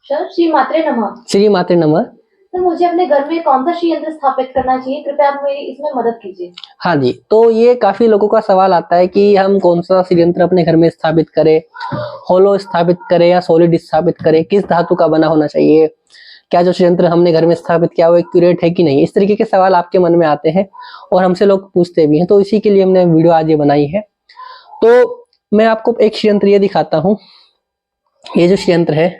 Sir, Shri मात्रे नमः। श्री मात्रे नमः। तो मुझे अपने घर में कौन सा श्री यंत्र स्थापित करना चाहिए? कृपया आप मेरी इसमें मदद कीजिए। हाँ जी, तो ये काफी लोगों का सवाल आता है कि हम कौन सा श्री यंत्र अपने घर में स्थापित करें, होलो स्थापित करें या सॉलिड स्थापित करें, किस धातु का बना होना चाहिए, क्या जो श्री यंत्र हमने घर में स्थापित किया वो एक्यूरेट है कि नहीं, इस तरीके के सवाल आपके मन में आते हैं और हमसे लोग पूछते भी हैं। तो इसी के लिए हमने वीडियो आज ये बनाई है। तो मैं आपको एक श्री यंत्र ये दिखाता हूँ। ये जो श्री यंत्र है,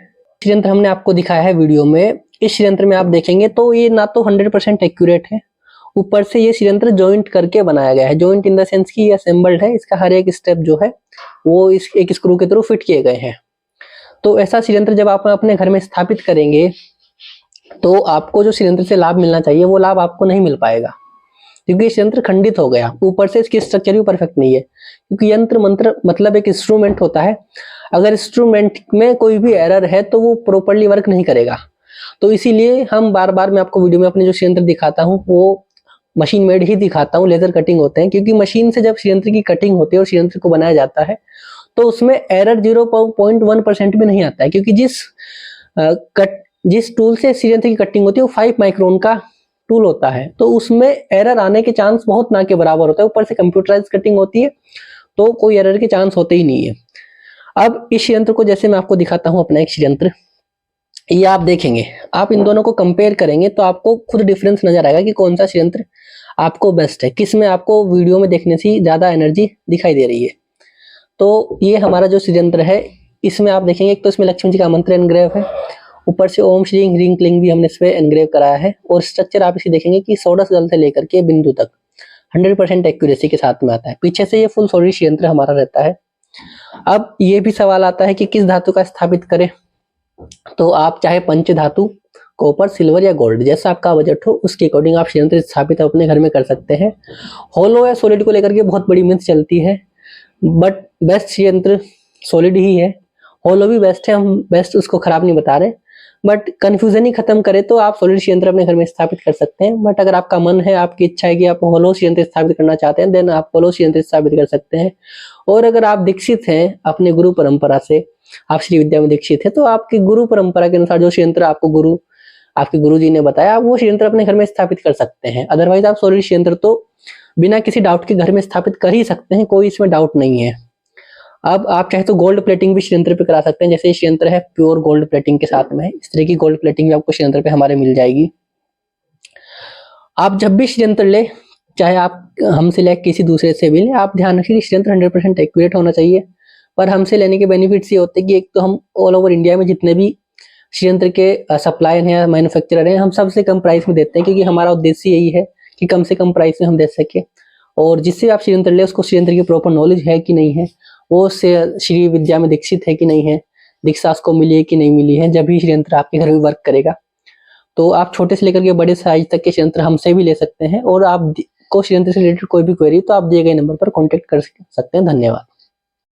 श्री यंत्र हमने आपको दिखाया है वीडियो में। इस श्री यंत्र में आप देखेंगे तो ये ना तो 100% एक्यूरेट है, ऊपर से ये श्री यंत्र जॉइंट करके बनाया गया है। जॉइंट इन द सेंस की ये असेंबल्ड है, इसका हर एक स्टेप जो है वो इस एक स्क्रू के थ्रू फिट किए गए हैं। तो ऐसा श्री यंत्र जब आप अपने घर में स्थापित करेंगे तो आपको जो श्री यंत्र से लाभ मिलना चाहिए वो लाभ आपको नहीं मिल पाएगा, क्योंकि ये यंत्र खंडित हो गया। ऊपर से इसकी स्ट्रक्चर भी परफेक्ट नहीं है, क्योंकि यंत्र मंत्र मतलब एक इंस्ट्रूमेंट होता है। अगर इंस्ट्रूमेंट में कोई भी एरर है तो वो प्रॉपर्ली वर्क नहीं करेगा। तो इसीलिए हम बार बार मैं आपको वीडियो में अपने जो यंत्र दिखाता हूँ वो मशीन मेड ही दिखाता हूँ, लेजर कटिंग होते हैं। क्योंकि मशीन से जब यंत्र की कटिंग होती है और यंत्र को बनाया जाता है तो उसमें एरर 0.1% भी नहीं आता है, क्योंकि जिस टूल से यंत्र की कटिंग होती है वो 5 माइक्रोन का टूल होता है, तो उसमें एरर आने के चांस बहुत ना के बराबर होता है। ऊपर से कंप्यूटराइज कटिंग होती है तो कोई एरर के चांस होते ही नहीं है। अब इस यंत्र को जैसे मैं आपको दिखाता हूं अपना एक यंत्र, ये आप देखेंगे, आप इन दोनों को कंपेयर करेंगे तो आपको खुद डिफरेंस नजर आएगा कि कौन सा यंत्र आपको बेस्ट है, किसमें आपको वीडियो में देखने से ज्यादा एनर्जी दिखाई दे रही है। तो ये हमारा जो यंत्र है, इसमें आप देखेंगे एक तो इसमें लक्ष्मी जी का मंत्र एनग्रेव है, ऊपर से ओम श्री ह्रीं क्लीं भी हमने इस पे एनग्रेव कराया है। और स्ट्रक्चर आप इसे देखेंगे कि सोडस जल से लेकर के बिंदु तक 100% एक्यूरेसी के साथ में आता है। पीछे से ये फुल सॉलिड यंत्र हमारा रहता है। अब ये भी सवाल आता है कि किस धातु का स्थापित करें, तो आप चाहे पंच धातु, कॉपर, सिल्वर या गोल्ड, जैसा आपका बजट हो उसके अकॉर्डिंग आप यंत्र स्थापित अपने घर में कर सकते हैं। होलो या सॉलिड को लेकर के बहुत बड़ी मिथ चलती है, बट बेस्ट यंत्र सॉलिड ही है। होलो भी बेस्ट है, हम बेस्ट उसको खराब नहीं बता रहे, बट कंफ्यूजन ही खत्म करे तो आप सॉलिड यंत्र अपने घर में स्थापित कर सकते हैं। बट अगर आपका मन है, आपकी इच्छा है कि आप होलो यंत्र स्थापित करना चाहते हैं, देन आप होलो यंत्र स्थापित कर सकते हैं। और अगर आप दीक्षित हैं अपने गुरु परंपरा से, आप श्री विद्या में दीक्षित है, तो आपकी गुरु परंपरा के अनुसार जो यंत्र आपको आपके गुरु जी ने बताया वो यंत्र अपने घर में स्थापित कर सकते हैं। अदरवाइज आप सॉलिड यंत्र तो बिना किसी डाउट के घर में स्थापित कर ही सकते हैं, कोई इसमें डाउट नहीं है। अब आप चाहे तो गोल्ड प्लेटिंग भी यंत्र पे करा सकते हैं, जैसे इस यंत्र है प्योर गोल्ड प्लेटिंग के साथ में है, इस तरह की गोल्ड प्लेटिंग भी आपको यंत्र पे हमारे मिल जाएगी। आप जब भी यंत्र ले, चाहे आप हमसे ले किसी दूसरे से भी ले, आप ध्यान रखिए यंत्र 100% एक्यूरेट होना चाहिए। पर हमसे लेने के बेनिफिट्स ये होते हैं कि एक तो हम ऑल ओवर इंडिया में जितने भी यंत्र के सप्लायर हैं या मैन्युफैक्चरर हैं, हम सबसे कम प्राइस में देते हैं, क्योंकि हमारा उद्देश्य यही है कि कम से कम प्राइस में हम दे सके। और जिससे आप यंत्र ले उसको यंत्र की प्रॉपर नॉलेज है कि नहीं है, वो श्री विद्या में दीक्षित है कि नहीं है, दीक्षा उसको मिली है कि नहीं मिली है, जब भी यंत्र आपके घर में वर्क करेगा। तो आप छोटे से लेकर के बड़े साइज तक के यंत्र हमसे भी ले सकते हैं। और आप को यंत्र से रिलेटेड कोई भी क्वेरी तो आप दिए गए नंबर पर कॉन्टेक्ट कर सकते हैं। धन्यवाद।